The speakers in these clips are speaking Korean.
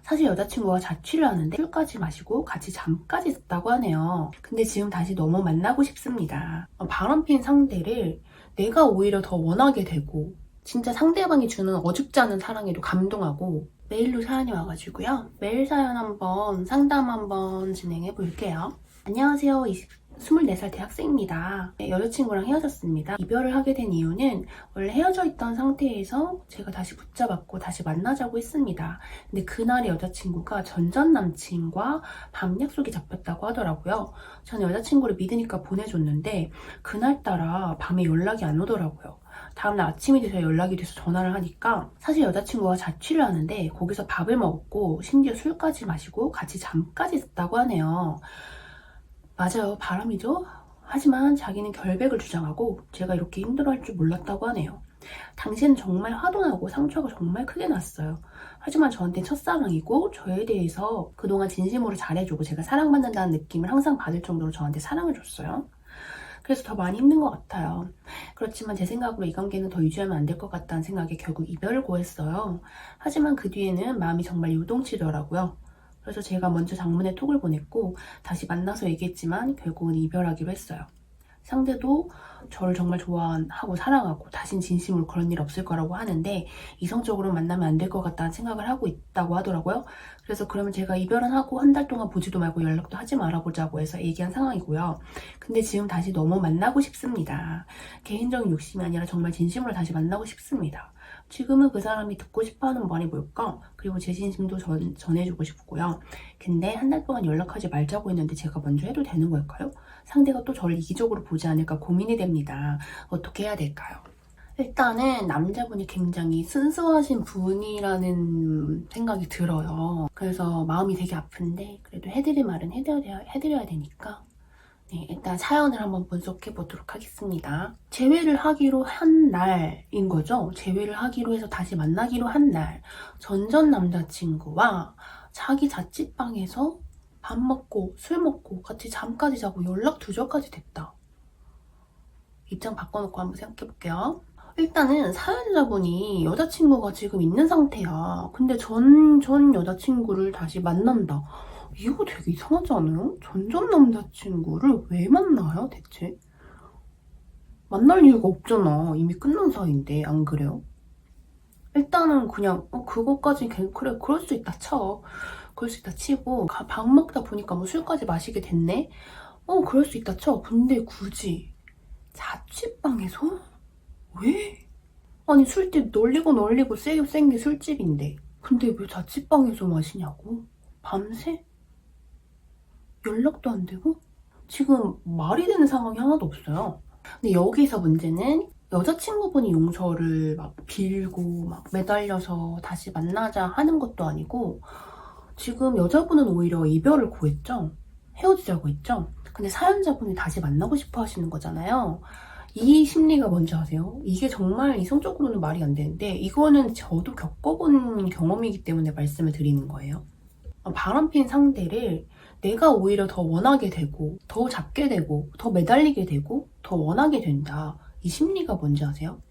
사실 여자친구가 자취를 하는데 술까지 마시고 같이 잠까지 잤다고 하네요. 근데 지금 다시 너무 만나고 싶습니다. 바람핀 상대를 내가 오히려 더 원하게 되고 진짜 상대방이 주는 어줍지 않은 사랑에도 감동하고 메일로 사연이 와가지고요. 메일 사연 한번 상담 한번 진행해 볼게요. 안녕하세요. 24살 대학생입니다. 여자친구랑 헤어졌습니다. 이별을 하게 된 이유는 원래 헤어져 있던 상태에서 제가 다시 붙잡았고 다시 만나자고 했습니다. 근데 그날의 여자친구가 전전 남친과 밤 약속이 잡혔다고 하더라고요. 저는 여자친구를 믿으니까 보내줬는데 그날따라 밤에 연락이 안 오더라고요. 다음날 아침이 돼서 연락이 돼서 전화를 하니까 사실 여자친구가 자취를 하는데 거기서 밥을 먹었고 심지어 술까지 마시고 같이 잠까지 잤다고 하네요. 맞아요. 바람이죠. 하지만 자기는 결백을 주장하고 제가 이렇게 힘들어할 줄 몰랐다고 하네요. 당시에는 정말 화도 나고 상처가 정말 크게 났어요. 하지만 저한테 첫사랑이고 저에 대해서 그동안 진심으로 잘해주고 제가 사랑받는다는 느낌을 항상 받을 정도로 저한테 사랑을 줬어요. 그래서 더 많이 힘든 것 같아요. 그렇지만 제 생각으로 이 관계는 더 유지하면 안 될 것 같다는 생각에 결국 이별을 고했어요. 하지만 그 뒤에는 마음이 정말 요동치더라고요. 그래서 제가 먼저 장문에 톡을 보냈고 다시 만나서 얘기했지만 결국은 이별하기로 했어요. 상대도 저를 정말 좋아하고 사랑하고 다신 진심으로 그런 일 없을 거라고 하는데 이성적으로 만나면 안 될 것 같다는 생각을 하고 있다고 하더라고요. 그래서 그러면 제가 이별은 하고 한 달 동안 보지도 말고 연락도 하지 말아보자고 해서 얘기한 상황이고요. 근데 지금 다시 너무 만나고 싶습니다. 개인적인 욕심이 아니라 정말 진심으로 다시 만나고 싶습니다. 지금은 그 사람이 듣고 싶어하는 말이 뭘까? 그리고 제 진심도 전해주고 싶고요. 근데 한 달 동안 연락하지 말자고 했는데 제가 먼저 해도 되는 걸까요? 상대가 또 저를 이기적으로 보지 않을까 고민이 됩니다. 어떻게 해야 될까요? 일단은 남자분이 굉장히 순수하신 분이라는 생각이 들어요. 그래서 마음이 되게 아픈데 그래도 해드릴 말은 해드려야 되니까 네, 일단 사연을 한번 분석해 보도록 하겠습니다. 재회를 하기로 한 날인 거죠. 재회를 하기로 해서 다시 만나기로 한 날. 전전 남자친구와 자기 자취방에서 밥 먹고 술 먹고 같이 잠까지 자고 연락 두절까지 됐다. 입장 바꿔놓고 한번 생각해 볼게요. 일단은 사연자분이 여자친구가 지금 있는 상태야. 근데 전 여자친구를 다시 만난다. 이거 되게 이상하지 않아요? 전전 남자친구를 왜 만나요, 대체? 만날 이유가 없잖아. 이미 끝난 사이인데, 안 그래요? 일단은 그냥, 그거까지, 그래, 그럴 수 있다 쳐. 그럴 수 있다 치고, 밥 먹다 보니까 뭐 술까지 마시게 됐네? 그럴 수 있다 쳐. 근데 굳이, 자취방에서? 왜? 아니, 술집 널리고 센 게 술집인데. 근데 왜 자취방에서 마시냐고? 밤새? 연락도 안 되고? 지금 말이 되는 상황이 하나도 없어요. 근데 여기서 문제는 여자친구분이 용서를 막 빌고 막 매달려서 다시 만나자 하는 것도 아니고 지금 여자분은 오히려 이별을 고했죠? 헤어지자고 했죠? 근데 사연자분이 다시 만나고 싶어 하시는 거잖아요. 이 심리가 뭔지 아세요? 이게 정말 이성적으로는 말이 안 되는데 이거는 저도 겪어본 경험이기 때문에 말씀을 드리는 거예요. 바람핀 상대를 내가 오히려 더 원하게 되고 더 잡게 되고 더 매달리게 되고 더 원하게 된다. 이 심리가 뭔지 아세요?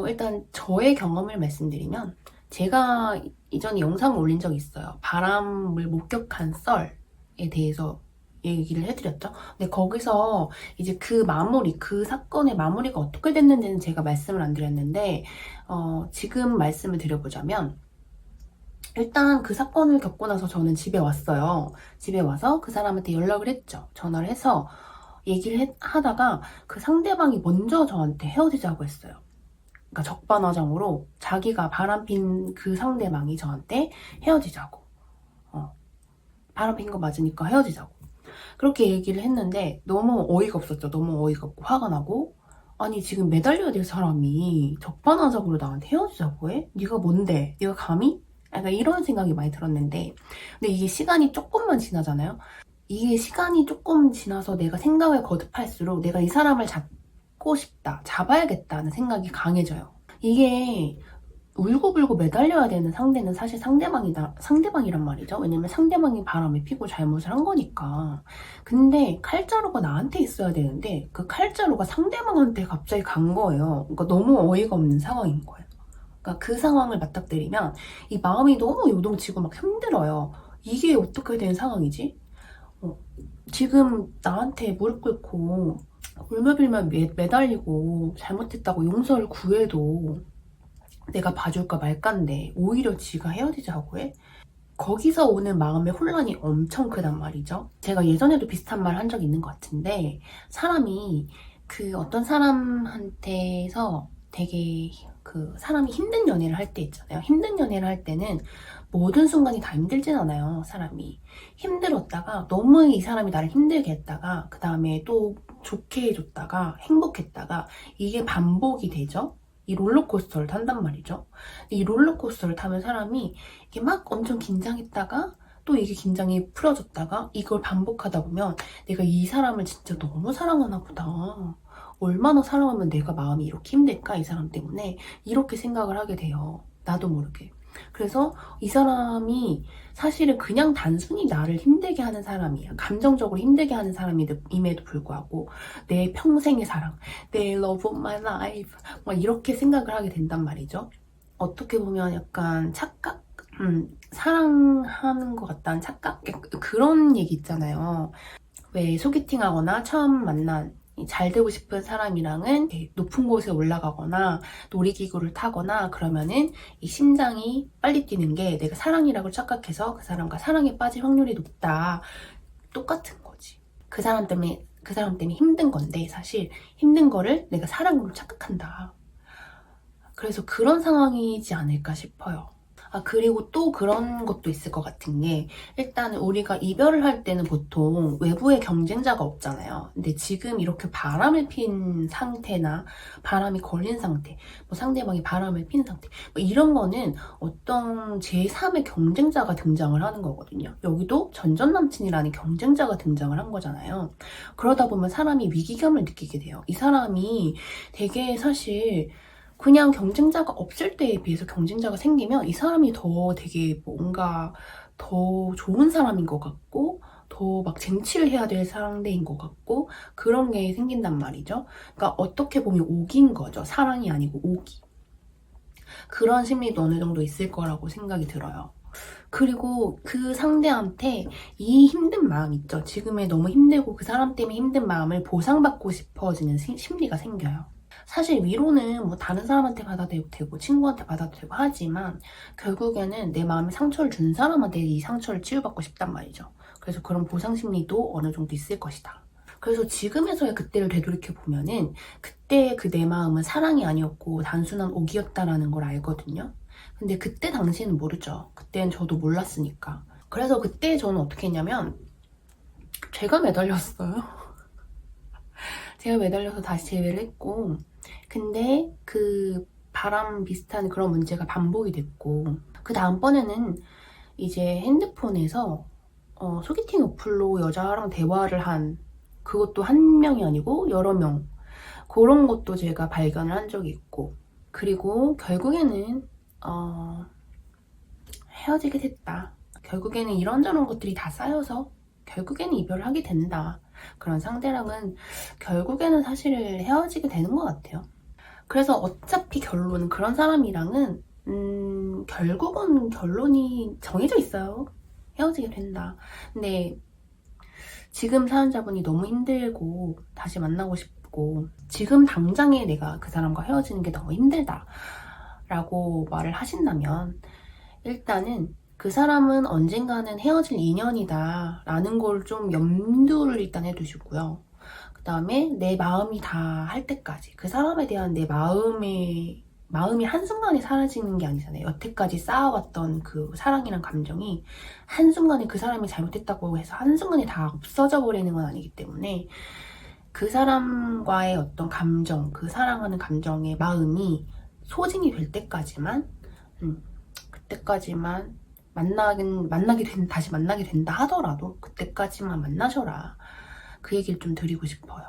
일단 저의 경험을 말씀드리면 제가 이전에 영상을 올린 적이 있어요. 바람을 목격한 썰에 대해서 얘기를 해드렸죠. 근데 거기서 이제 그 사건의 마무리가 어떻게 됐는지는 제가 말씀을 안 드렸는데 지금 말씀을 드려보자면 일단 그 사건을 겪고 나서 저는 집에 왔어요. 집에 와서 그 사람한테 연락을 했죠. 전화를 해서 얘기를 하다가 그 상대방이 먼저 저한테 헤어지자고 했어요. 그러니까 적반하장으로 자기가 바람핀 그 상대방이 저한테 헤어지자고. 바람핀 거 맞으니까 헤어지자고. 그렇게 얘기를 했는데 너무 어이가 없었죠. 너무 어이가 없고 화가 나고 아니 지금 매달려야 될 사람이 적반하장으로 나한테 헤어지자고 해? 네가 뭔데? 네가 감히? 약간 이런 생각이 많이 들었는데 근데 이게 시간이 조금만 지나잖아요. 이게 시간이 조금 지나서 내가 생각을 거듭할수록 내가 이 사람을 잡고 싶다, 잡아야겠다는 생각이 강해져요. 이게 울고불고 매달려야 되는 상대는 사실 상대방이란 말이죠. 왜냐면 상대방이 바람을 피고 잘못을 한 거니까. 근데 칼자루가 나한테 있어야 되는데 그 칼자루가 상대방한테 갑자기 간 거예요. 그러니까 너무 어이가 없는 상황인 거예요. 그러니까 그 상황을 맞닥뜨리면 이 마음이 너무 요동치고 막 힘들어요. 이게 어떻게 된 상황이지? 지금 나한테 무릎 꿇고 울며빌며 매달리고 잘못했다고 용서를 구해도 내가 봐줄까 말까인데 오히려 지가 헤어지자고 해? 거기서 오는 마음의 혼란이 엄청 크단 말이죠. 제가 예전에도 비슷한 말 한 적이 있는 것 같은데 사람이 그 어떤 사람한테서 되게 그 사람이 힘든 연애를 할 때 있잖아요. 힘든 연애를 할 때는 모든 순간이 다 힘들진 않아요. 사람이 힘들었다가 너무 이 사람이 나를 힘들게 했다가 그 다음에 또 좋게 해줬다가 행복했다가 이게 반복이 되죠. 이 롤러코스터를 탄단 말이죠. 이 롤러코스터를 타면 사람이 이게 막 엄청 긴장했다가 또 이게 긴장이 풀어졌다가 이걸 반복하다 보면 내가 이 사람을 진짜 너무 사랑하나 보다. 얼마나 사랑하면 내가 마음이 이렇게 힘들까 이 사람 때문에 이렇게 생각을 하게 돼요. 나도 모르게. 그래서 이 사람이 사실은 그냥 단순히 나를 힘들게 하는 사람이야. 감정적으로 힘들게 하는 사람임에도 불구하고 내 평생의 사랑, 내 love of my life 막 이렇게 생각을 하게 된단 말이죠. 어떻게 보면 약간 착각? 사랑하는 것 같다는 착각? 그런 얘기 있잖아요. 왜 소개팅하거나 처음 만난 잘 되고 싶은 사람이랑은 높은 곳에 올라가거나 놀이기구를 타거나 그러면은 이 심장이 빨리 뛰는 게 내가 사랑이라고 착각해서 그 사람과 사랑에 빠질 확률이 높다. 똑같은 거지. 그 사람 때문에 힘든 건데 사실 힘든 거를 내가 사랑으로 착각한다. 그래서 그런 상황이지 않을까 싶어요. 그리고 또 그런 것도 있을 것 같은 게 일단 우리가 이별을 할 때는 보통 외부에 경쟁자가 없잖아요. 근데 지금 이렇게 바람을 핀 상태나 바람이 걸린 상태, 뭐 상대방이 바람을 핀 상태 뭐 이런 거는 어떤 제3의 경쟁자가 등장을 하는 거거든요. 여기도 전전남친이라는 경쟁자가 등장을 한 거잖아요. 그러다 보면 사람이 위기감을 느끼게 돼요. 이 사람이 되게 사실 그냥 경쟁자가 없을 때에 비해서 경쟁자가 생기면 이 사람이 더 되게 뭔가 더 좋은 사람인 것 같고 더 막 쟁취를 해야 될 상대인 것 같고 그런 게 생긴단 말이죠. 그러니까 어떻게 보면 오기인 거죠. 사랑이 아니고 오기. 그런 심리도 어느 정도 있을 거라고 생각이 들어요. 그리고 그 상대한테 이 힘든 마음 있죠. 지금의 너무 힘들고 그 사람 때문에 힘든 마음을 보상받고 싶어지는 심리가 생겨요. 사실 위로는 뭐 다른 사람한테 받아도 되고 친구한테 받아도 되고 하지만 결국에는 내 마음에 상처를 준 사람한테 이 상처를 치유받고 싶단 말이죠. 그래서 그런 보상 심리도 어느 정도 있을 것이다. 그래서 지금에서야 그때를 되돌이켜보면은 그때 그 내 마음은 사랑이 아니었고 단순한 오기였다라는 걸 알거든요. 근데 그때 당시에는 모르죠. 그때는 저도 몰랐으니까. 그래서 그때 저는 어떻게 했냐면 제가 매달렸어요. 제가 매달려서 다시 재회를 했고 근데 그 바람 비슷한 그런 문제가 반복이 됐고 그 다음번에는 이제 핸드폰에서 소개팅 어플로 여자랑 대화를 한 그것도 한 명이 아니고 여러 명 그런 것도 제가 발견을 한 적이 있고 그리고 결국에는 헤어지게 됐다. 결국에는 이런저런 것들이 다 쌓여서 결국에는 이별을 하게 된다. 그런 상대랑은 결국에는 사실 헤어지게 되는 것 같아요. 그래서 어차피 결론은 그런 사람이랑은 결국은 결론이 정해져 있어요. 헤어지게 된다. 근데 지금 사연자분이 너무 힘들고 다시 만나고 싶고 지금 당장에 내가 그 사람과 헤어지는 게 너무 힘들다 라고 말을 하신다면 일단은 그 사람은 언젠가는 헤어질 인연이다 라는 걸 좀 염두를 일단 해두시고요. 그 다음에 내 마음이 다 할 때까지 그 사람에 대한 내 마음이 한순간에 사라지는 게 아니잖아요. 여태까지 쌓아왔던 그 사랑이란 감정이 한순간에 그 사람이 잘못했다고 해서 한순간에 다 없어져 버리는 건 아니기 때문에 그 사람과의 어떤 감정, 그 사랑하는 감정의 마음이 소진이 될 때까지만 그때까지만 다시 만나게 된다 하더라도 그때까지만 만나셔라. 그 얘기를 좀 드리고 싶어요.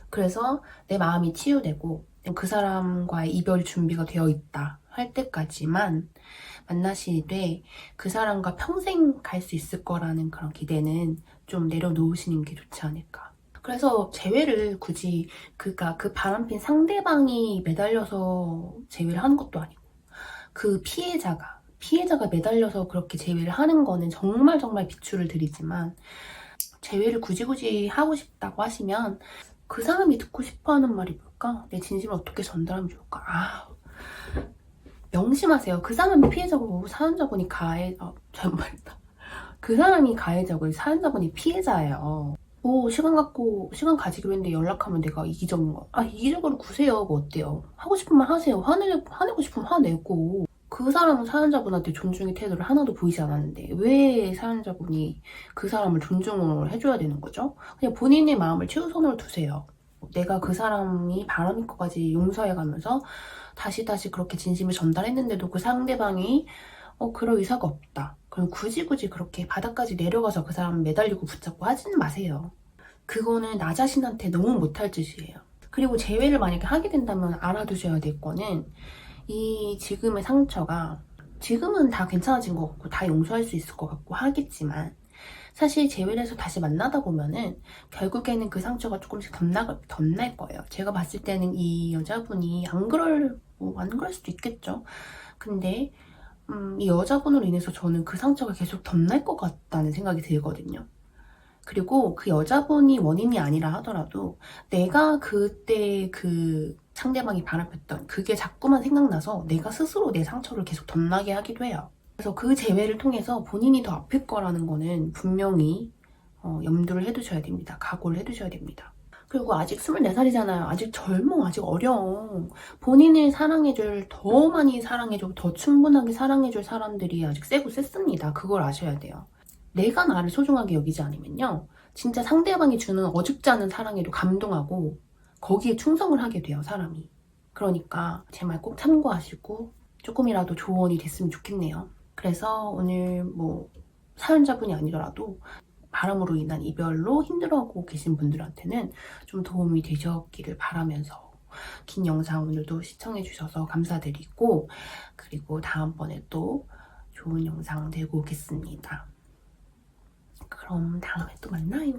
그래서 내 마음이 치유되고 그 사람과의 이별 준비가 되어 있다 할 때까지만 만나시되 그 사람과 평생 갈 수 있을 거라는 그런 기대는 좀 내려놓으시는 게 좋지 않을까. 그래서 재회를 굳이 그 바람핀 상대방이 매달려서 재회를 하는 것도 아니고 그 피해자가 매달려서 그렇게 재회를 하는 거는 정말 비추를 드리지만, 재회를 굳이 하고 싶다고 하시면 그 사람이 듣고 싶어하는 말이 뭘까? 내 진심을 어떻게 전달하면 좋을까? 명심하세요. 그 사람이 피해자고 사연자분이 잘못했다. 그 사람이 가해자고 사연자분이 피해자예요. 시간 가지기로 했는데 연락하면 내가 이기적인 거. 이기적으로 구세요. 뭐 어때요? 하고 싶으면 하세요. 화내고 싶으면 화내고. 그 사람은 사연자분한테 존중의 태도를 하나도 보이지 않았는데 왜 사연자분이 그 사람을 존중을 해줘야 되는 거죠? 그냥 본인의 마음을 최우선으로 두세요. 내가 그 사람이 바람일 것까지 용서해가면서 다시 그렇게 진심을 전달했는데도 그 상대방이 그럴 의사가 없다. 그럼 굳이 그렇게 바닥까지 내려가서 그 사람 매달리고 붙잡고 하지는 마세요. 그거는 나 자신한테 너무 못할 짓이에요. 그리고 재회를 만약에 하게 된다면 알아두셔야 될 거는, 이 지금의 상처가 지금은 다 괜찮아진 것 같고 다 용서할 수 있을 것 같고 하겠지만, 사실 재회를 해서 다시 만나다 보면은 결국에는 그 상처가 조금씩 덧날 거예요. 제가 봤을 때는 이 여자분이 안 그럴 수도 있겠죠. 근데 이 여자분으로 인해서 저는 그 상처가 계속 덧날 것 같다는 생각이 들거든요. 그리고 그 여자분이 원인이 아니라 하더라도 내가 그때 그 상대방이 바람폈던 그게 자꾸만 생각나서 내가 스스로 내 상처를 계속 덧나게 하기도 해요. 그래서 그 재회를 통해서 본인이 더 아플 거라는 거는 분명히 염두를 해두셔야 됩니다. 각오를 해두셔야 됩니다. 그리고 아직 24살이잖아요. 아직 젊어. 아직 어려. 본인을 더 많이 사랑해주고 더 충분하게 사랑해줄 사람들이 아직 세고 셌습니다. 그걸 아셔야 돼요. 내가 나를 소중하게 여기지 않으면요, 진짜 상대방이 주는 어줍지 않은 사랑에도 감동하고 거기에 충성을 하게 돼요, 사람이. 그러니까 제 말 꼭 참고하시고 조금이라도 조언이 됐으면 좋겠네요. 그래서 오늘 사연자분이 아니더라도 바람으로 인한 이별로 힘들어하고 계신 분들한테는 좀 도움이 되셨기를 바라면서, 긴 영상 오늘도 시청해주셔서 감사드리고, 그리고 다음번에 또 좋은 영상 들고 오겠습니다. 그럼 다음에 또 만나요.